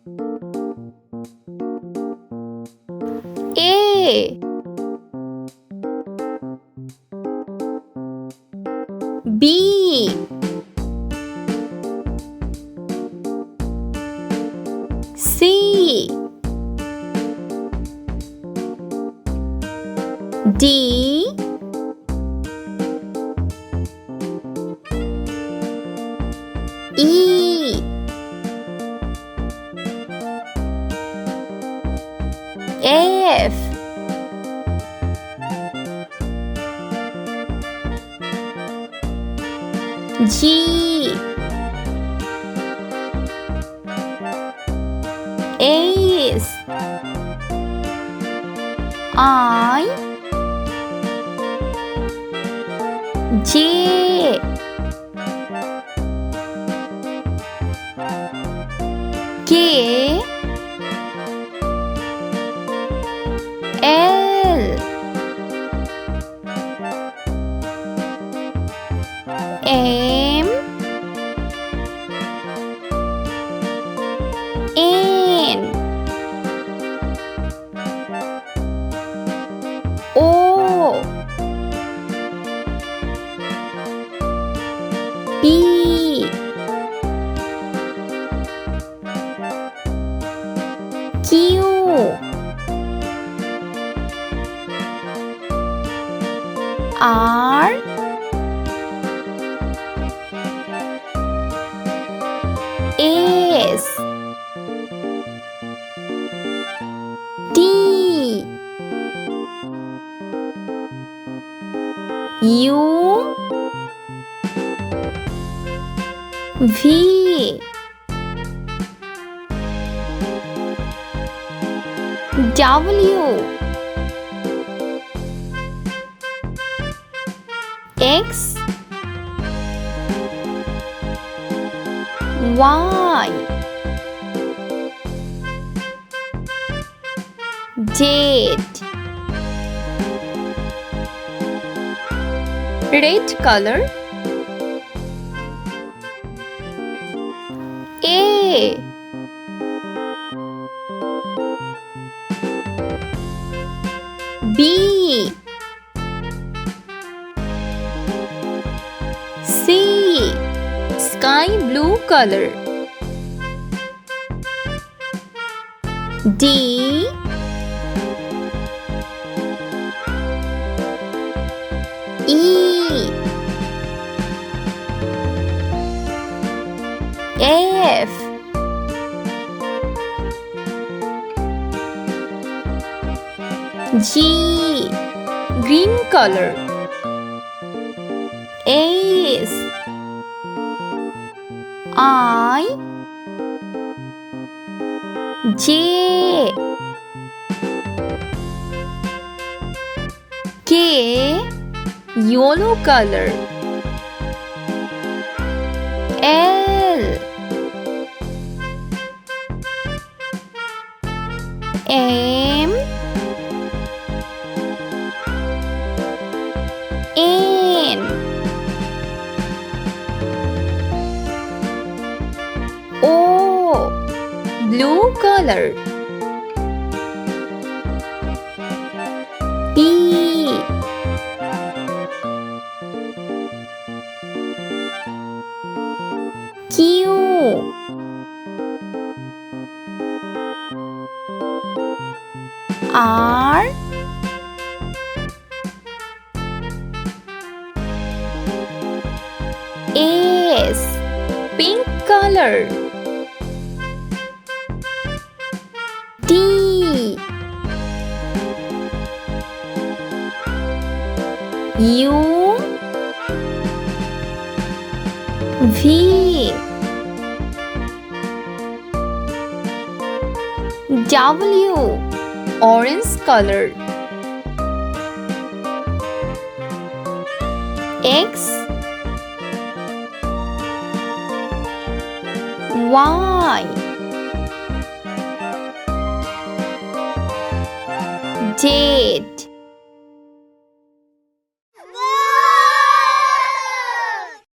A B C D E F G H I J K L M N O P Q R S T U V W X Y Z. Red color. A B C. Sky blue color. D E F G. Green color. H I J K. Yellow color. L M N O. Blue color. P Q R S. Pink color. T U V W. Orange color. X Y Z.